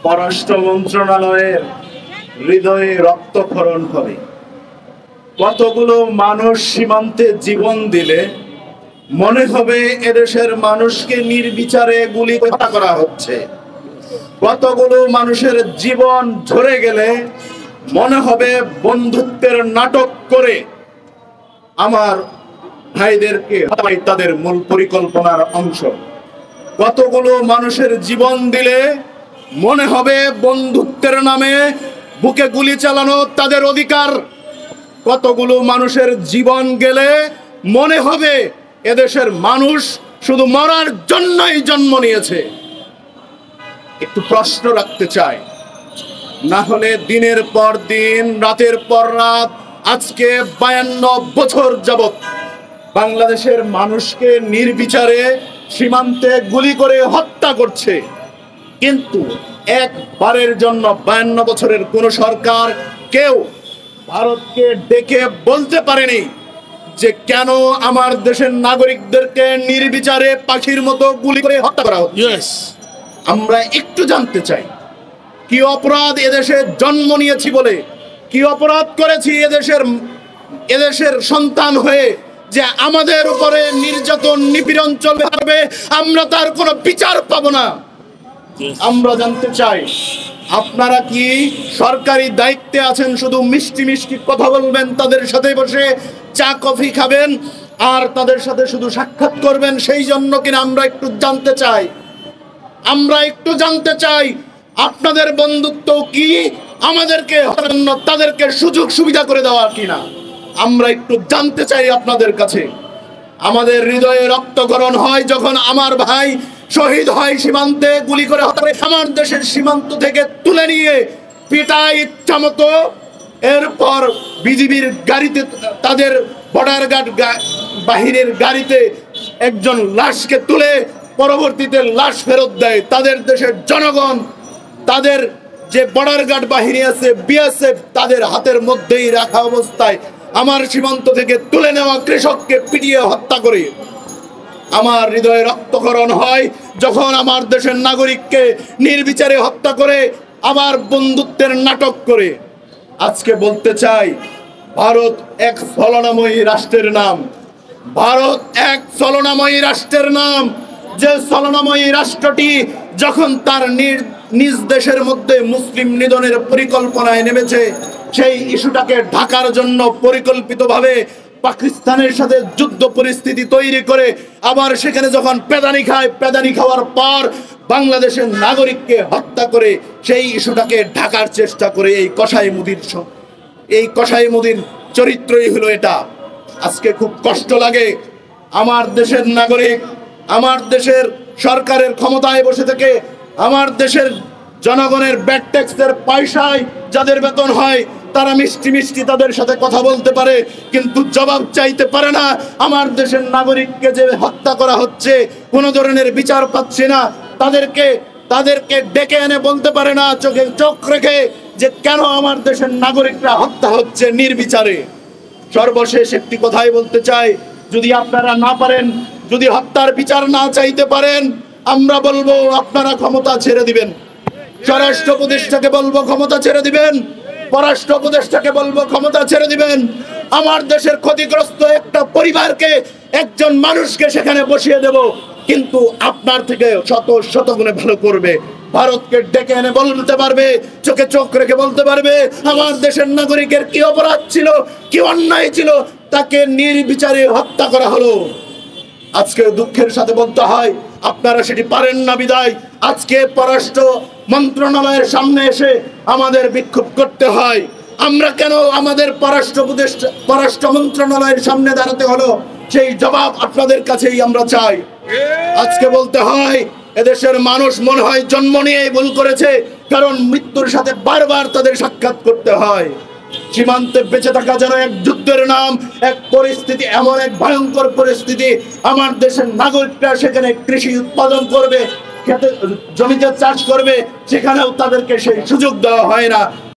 পররাষ্ট্র মন্ত্রণালয়ের হৃদয়ে রক্তক্ষরণ করে। কতগুলো মানুষ সীমান্তে জীবন দিলে মনে হবে এদেশের মানুষকে নির্বিচারে গুলি হত্যা করা হচ্ছে। কতগুলো মানুষের জীবন ঝরে গেলে মনে হবে বন্ধুত্বের নাটক করে আমার ভাইদেরকে তাদের মূল পরিকল্পনার অংশ। কতগুলো মানুষের জীবন দিলে মনে হবে বন্ধুত্বের নামে বুকে গুলি চালানো তাদের অধিকার। কতগুলো মানুষের জীবন গেলে মনে হবে এদেশের মানুষ শুধু মরার জন্যই জন্ম নিয়েছে। একটু প্রশ্ন রাখতে চাই, না হলে দিনের পর দিন রাতের পর রাত আজকে 52 বছর যাবত বাংলাদেশের মানুষকে নির্বিচারে সীমান্তে গুলি করে হত্যা করছে, কিন্তু একবারের জন্য 52 বছরের কোন সরকার কেউ ভারতকে ডেকে বলতে পারেনি যে কেন আমার দেশের নাগরিকদেরকে নির্বিচারে পাখির মতো গুলি করে হত্যা করা হচ্ছে। আমরা একটু জানতে চাই, কি অপরাধ এদেশে জন্ম নিয়েছি বলে, কি অপরাধ করেছি এদেশের সন্তান হয়ে যে আমাদের উপরে নির্যাতন নিপীড়ন চলবে থাকবে, আমরা তার কোনো বিচার পাবো না। আমরা জানতে চাই, আপনারা কি সরকারি দায়িত্বে আছেন শুধু মিষ্টি মিষ্টি কথা বলবেন, তাদের সাথে বসে চা কফি খাবেন আর তাদের সাথে শুধু সাক্ষাৎ করবেন, সেই জন্য কিনা আমরা একটু জানতে চাই। আমরা একটু জানতে চাই আপনাদের বন্ধুত্ব কি আমাদেরকে তাদেরকে সুযোগ সুবিধা করে দেওয়া কিনা, আমরা একটু জানতে চাই আপনাদের কাছে। আমাদের হৃদয়ে রক্তক্ষরণ হয় যখন আমার ভাই শহীদ হয় সীমান্তে গুলি করে হত্যা করে আমার দেশের সীমান্ত থেকে তুলে নিয়ে পিটায় ইচ্ছা মতো, এরপর বিজিবির গাড়িতে তাদের বর্ডার গার্ড বাহিনীর গাড়িতে একজন লাশকে তুলে পরবর্তীতে লাশ ফেরত দেয়। তাদের দেশের জনগণ তাদের যে বর্ডার গার্ড বাহিনী আছে বিএসএফ তাদের হাতের মধ্যেই রাখা অবস্থায় আমার সীমান্ত থেকে তুলে নেওয়া কৃষককে পিটিয়ে হত্যা করে। আমার হৃদয়ে রক্তক্ষরণ হয় যখন আমার দেশের নাগরিককে নির্বিচারে হত্যা করে আবার বন্ধুত্বের নাটক করে। আজকে বলতে চাই, ভারত এক ছলনাময়ী রাষ্ট্রের নাম, ভারত এক ছলনাময়ী রাষ্ট্রের নাম, যে ছলনাময়ী রাষ্ট্রটি যখন তার নিজ দেশের মধ্যে মুসলিম নিধনের পরিকল্পনায় নেমেছে, সেই ইস্যুটাকে ঢাকার জন্য পরিকল্পিতভাবে পাকিস্তানের সাথে যুদ্ধ পরিস্থিতি তৈরি করে আবার সেখানে যখন পেদানি খায়, পেদানি খাওয়ার পর বাংলাদেশের নাগরিককে হত্যা করে সেই ইস্যুটাকে ঢাকার চেষ্টা করে এই কসাই মুদির চরিত্রই হলো এটা। আজকে খুব কষ্ট লাগে আমার দেশের নাগরিক, আমার দেশের সরকারের ক্ষমতায় বসে থেকে আমার দেশের জনগণের ব্যাড ট্যাক্সের পয়সায় যাদের বেতন হয় তারা মিষ্টি মিষ্টি তাদের সাথে কথা বলতে পারে, কিন্তু জবাব চাইতে পারে না। আমার দেশের নাগরিককে যে হত্যা করা হচ্ছে কোনো ধরনের বিচার পাচ্ছে না, তাদেরকে ডেকে এনে বলতে পারে না চোখে চোখ রেখে যে কেন আমার দেশের নাগরিকরা হত্যা হচ্ছে নির্বিচারে। সর্বশেষ একটি কথাই বলতে চাই, যদি আপনারা না পারেন, যদি হত্যার বিচার না চাইতে পারেন, আমরা বলবো আপনারা ক্ষমতা ছেড়ে দিবেন। স্বরাষ্ট্র উপদেষ্টাকে বলবো ক্ষমতা ছেড়ে দিবেন, পররাষ্ট্র উপদেষ্টাকে বলবো ক্ষমতা ছেড়ে দিবেন। আমার দেশের ক্ষতিগ্রস্ত একটা পরিবারকে, একজন মানুষকে সেখানে বসিয়ে দেব, কিন্তু আপনার থেকে শত গুণে ভালো করবে। ভারতকে ডেকে এনে বলতে পারবে, চোখে চোখ রেখে বলতে পারবে আমার দেশের নাগরিকের কি অপরাধ ছিল, কি অন্যায় ছিল, তাকে নির্বিচারে হত্যা করা হলো। আজকে দুঃখের সাথে বলতে হয় আপনারা সেটি পারেন না বিদায় আজকে পররাষ্ট্র মন্ত্রণালয়ের সামনে এসে আমাদের বিক্ষোভ করতে হয়। আমরা কেন আমাদের পররাষ্ট্র মন্ত্রণালয়ের সামনে দাঁড়াতে হলো, সেই জবাব আপনাদের কাছেই আমরা চাই। আজকে বলতে হয় এদেশের মানুষ মনে হয় জন্ম নিয়েই ভুল করেছে, কারণ মৃত্যুর সাথে বারবার তাদের সাক্ষাৎ করতে হয়। সীমান্তে বেঁচে থাকা যেন এক যুদ্ধের নাম, এক পরিস্থিতি, এমন এক ভয়ঙ্কর পরিস্থিতি। আমার দেশের নাগরিকরা সেখানে কৃষি উৎপাদন করবে, জমিতে চাষ করবে, সেখানেও তাদেরকে সেই সুযোগ দেওয়া হয় না।